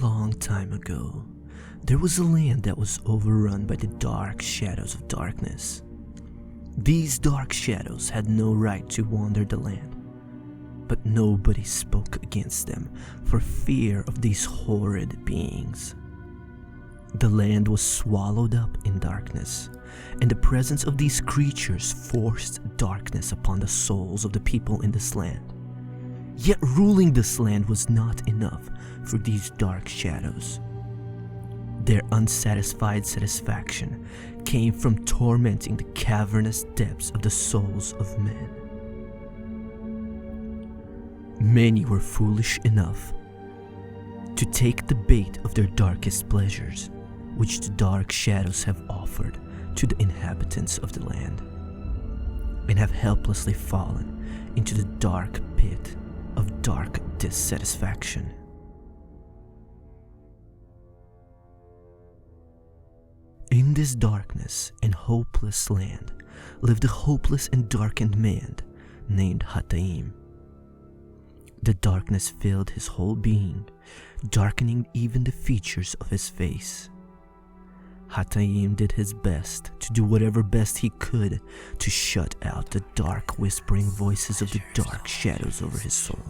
long time ago, there was a land that was overrun by the dark shadows of darkness. These dark shadows had no right to wander the land, but nobody spoke against them for fear of these horrid beings. The land was swallowed up in darkness, and the presence of these creatures forced darkness upon the souls of the people in this land. Yet ruling this land was not enough for these dark shadows. Their unsatisfied satisfaction came from tormenting the cavernous depths of the souls of men. Many were foolish enough to take the bait of their darkest pleasures, which the dark shadows have offered to the inhabitants of the land, and have helplessly fallen into the dark pit of dark dissatisfaction. In this darkness and hopeless land lived a hopeless and darkened man named Hataim. The darkness filled his whole being, darkening even the features of his face. Hataim did his best to do whatever best he could to shut out the dark whispering voices of the dark shadows over his soul.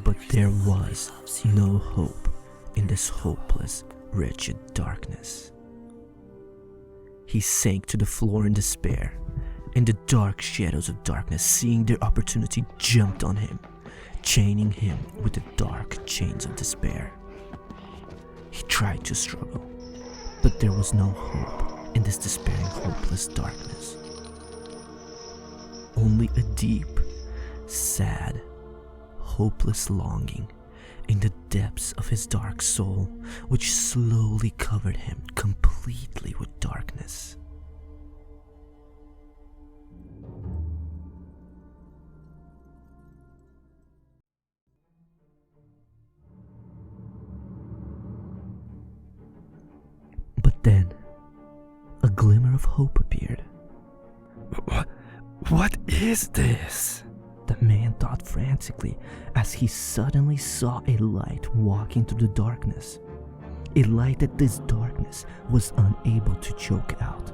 But there was no hope in this hopeless, wretched darkness. He sank to the floor in despair, and the dark shadows of darkness, seeing their opportunity, jumped on him, chaining him with the dark chains of despair. He tried to struggle, but there was no hope in this despairing, hopeless darkness. Only a deep, sad, hopeless longing in the depths of his dark soul, which slowly covered him completely with darkness. But then, a glimmer of hope appeared. What is this? The man thought frantically as he suddenly saw a light walking through the darkness. A light that this darkness was unable to choke out.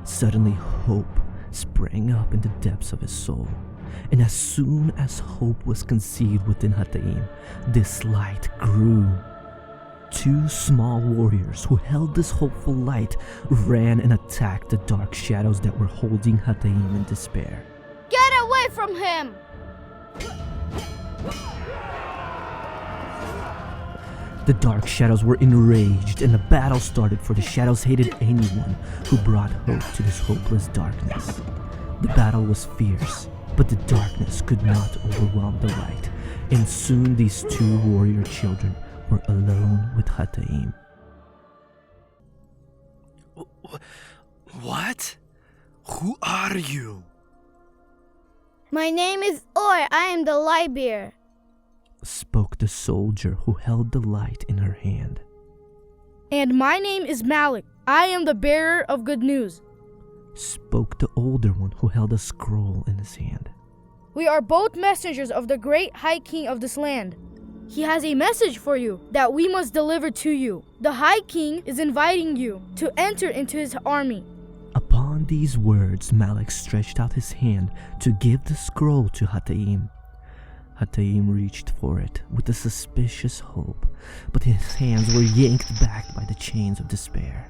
Suddenly hope sprang up in the depths of his soul, and as soon as hope was conceived within Hataim, this light grew. Two small warriors who held this hopeful light ran and attacked the dark shadows that were holding Hataim in despair. Get away from him! The dark shadows were enraged, and a battle started, for the shadows hated anyone who brought hope to this hopeless darkness. The battle was fierce, but the darkness could not overwhelm the light, and soon these two warrior children were alone with Hataim. What? Who are you? My name is Or. I am the light bearer, spoke the soldier who held the light in her hand. And my name is Malik. I am the bearer of good news, spoke the older one who held a scroll in his hand. We are both messengers of the great High King of this land. He has a message for you that we must deliver to you. The High King is inviting you to enter into his army. Upon these words, Malik stretched out his hand to give the scroll to Hataim. Hataim reached for it with a suspicious hope, but his hands were yanked back by the chains of despair.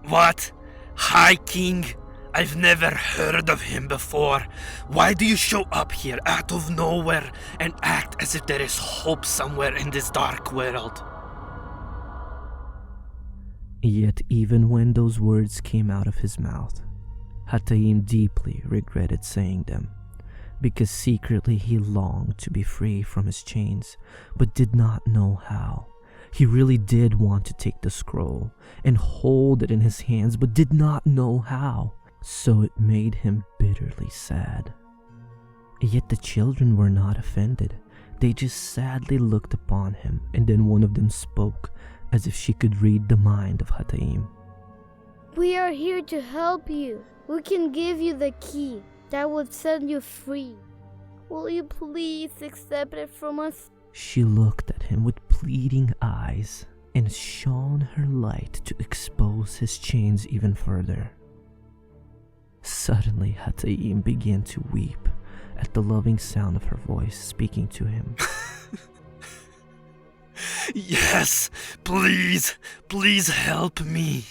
What? High King? I've never heard of him before. Why do you show up here out of nowhere and act as if there is hope somewhere in this dark world? Yet even when those words came out of his mouth, Hataim deeply regretted saying them, because secretly he longed to be free from his chains, but did not know how. He really did want to take the scroll and hold it in his hands, but did not know how. So it made him bitterly sad. Yet the children were not offended. They just sadly looked upon him, and then one of them spoke, as if she could read the mind of Hataim. We are here to help you. We can give you the key that would set you free. Will you please accept it from us? She looked at him with pleading eyes and shone her light to expose his chains even further. Suddenly, Hataim began to weep at the loving sound of her voice speaking to him. Yes, please help me.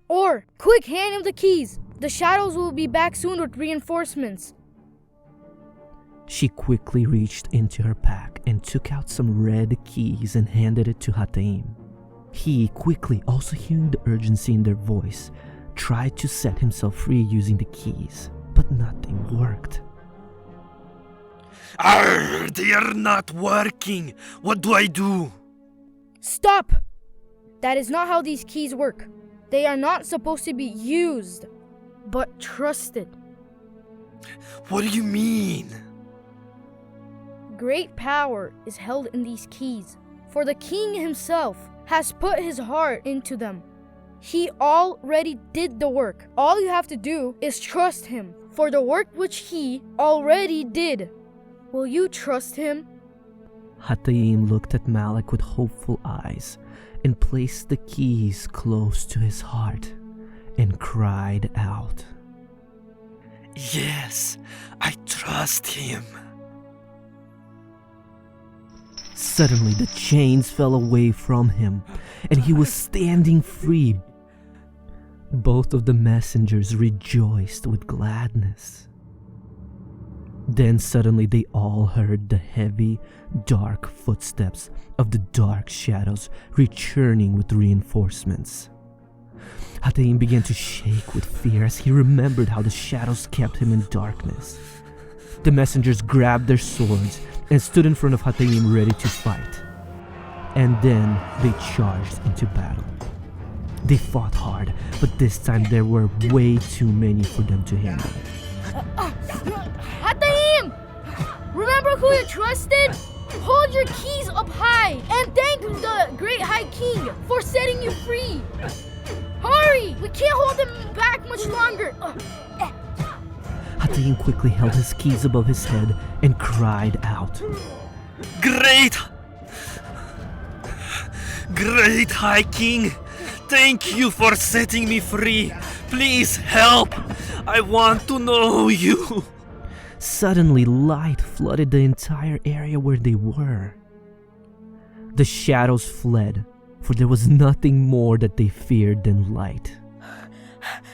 Or, quick, hand him the keys. The shadows will be back soon with reinforcements. She quickly reached into her pack and took out some red keys and handed it to Hataim. He quickly, also hearing the urgency in their voice, tried to set himself free using the keys, but nothing worked. Arr, they are not working. What do I do? Stop! That is not how these keys work. They are not supposed to be used, but trusted. What do you mean? Great power is held in these keys, for the king himself has put his heart into them. He already did the work. All you have to do is trust him for the work which he already did. Will you trust him? Hataim looked at Malik with hopeful eyes and placed the keys close to his heart and cried out, Yes, I trust him. Suddenly the chains fell away from him and he was standing free. Both of the messengers rejoiced with gladness. Then suddenly they all heard the heavy, dark footsteps of the dark shadows returning with reinforcements. Hataim began to shake with fear as he remembered how the shadows kept him in darkness. The messengers grabbed their swords and stood in front of Hataim ready to fight. And then they charged into battle. They fought hard, but this time there were way too many for them to handle. Hataim! Remember who you trusted? Hold your keys up high and thank the great High King for setting you free. Hurry! We can't hold him back much longer. Hataim quickly held his keys above his head and cried out, Great High King! Thank you for setting me free. Please help. I want to know you. Suddenly, light flooded the entire area where they were. The shadows fled, for there was nothing more that they feared than light.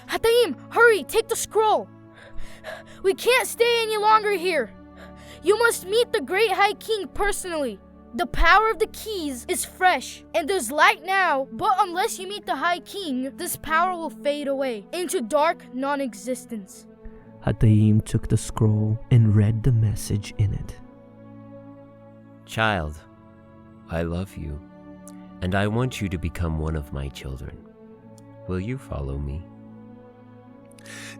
Hataim, hurry, take the scroll. We can't stay any longer here. You must meet the great High King personally. The power of the keys is fresh, and there's light now, but unless you meet the High King, this power will fade away into dark non-existence. Hataim took the scroll and read the message in it. Child, I love you, and I want you to become one of my children. Will you follow me?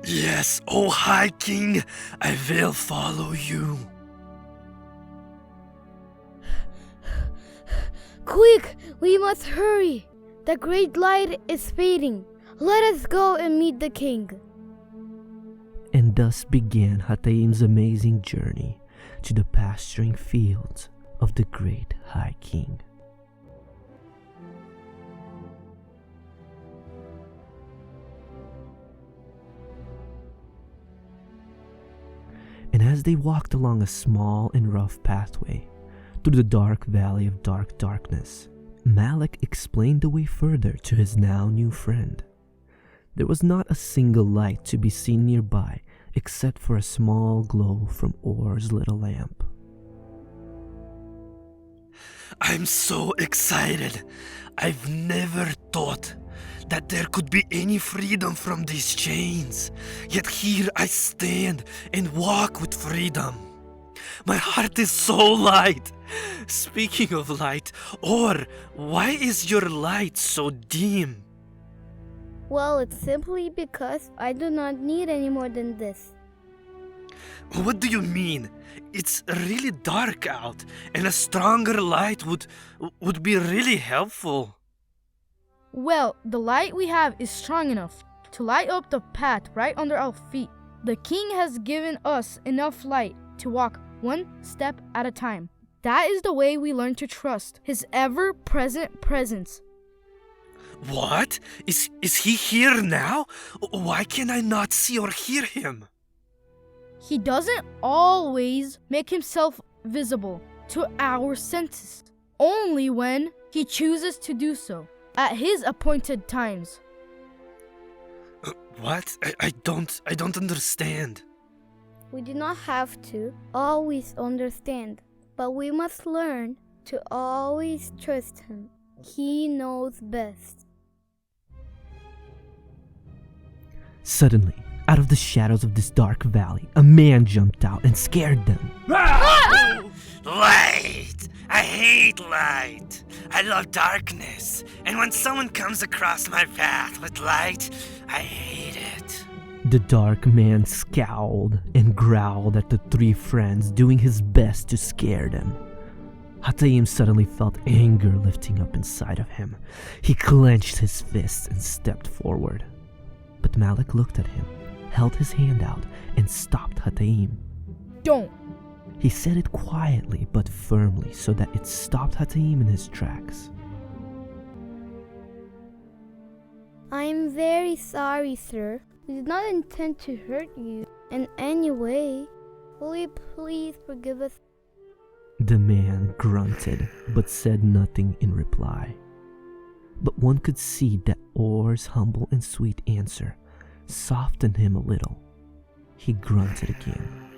Yes, O High King, I will follow you. Quick, we must hurry. The great light is fading. Let us go and meet the king. And thus began Hataim's amazing journey to the pasturing fields of the great High King. And as they walked along a small and rough pathway through the dark valley of dark darkness, Malik explained the way further to his now new friend. There was not a single light to be seen nearby except for a small glow from Orr's little lamp. I'm so excited. I've never thought that there could be any freedom from these chains. Yet here I stand and walk with freedom. My heart is so light. Speaking of light, Orr, why is your light so dim? Well, it's simply because I do not need any more than this. What do you mean? It's really dark out, and a stronger light would be really helpful. Well, the light we have is strong enough to light up the path right under our feet. The king has given us enough light to walk one step at a time. That is the way we learn to trust his ever-present presence. What? Is he here now? Why can I not see or hear him? He doesn't always make himself visible to our senses, only when he chooses to do so at his appointed times. What? I don't understand. We do not have to always understand, but we must learn to always trust him. He knows best. Suddenly, out of the shadows of this dark valley, a man jumped out and scared them. Light! I hate light. I love darkness. And when someone comes across my path with light, I hate it. The dark man scowled and growled at the three friends, doing his best to scare them. Hataim suddenly felt anger lifting up inside of him. He clenched his fists and stepped forward. But Malik looked at him, held his hand out, and stopped Hataim. Don't. He said it quietly but firmly so that it stopped Hataim in his tracks. I am very sorry, sir. We did not intend to hurt you in any way. Will you please forgive us? The man grunted but said nothing in reply. But one could see that Orr's humble and sweet answer softened him a little. He grunted again,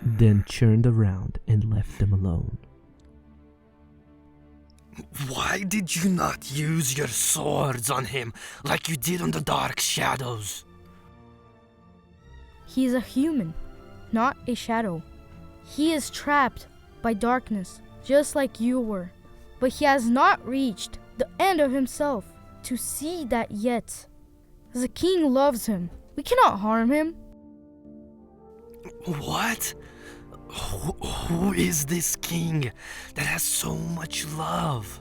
then turned around and left them alone. Why did you not use your swords on him like you did on the dark shadows? He is a human, not a shadow. He is trapped by darkness, just like you were. But he has not reached the end of himself to see that yet. The king loves him. We cannot harm him. What? Who is this king that has so much love?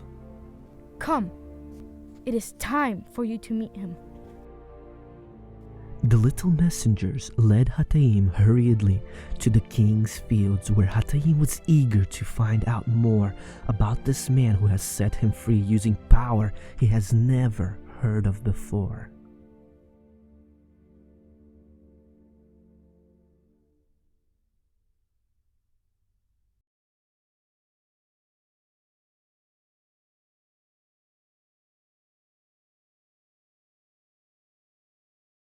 Come. It is time for you to meet him. The little messengers led Hataim hurriedly to the king's fields, where Hataim was eager to find out more about this man who has set him free using power he has never heard of before.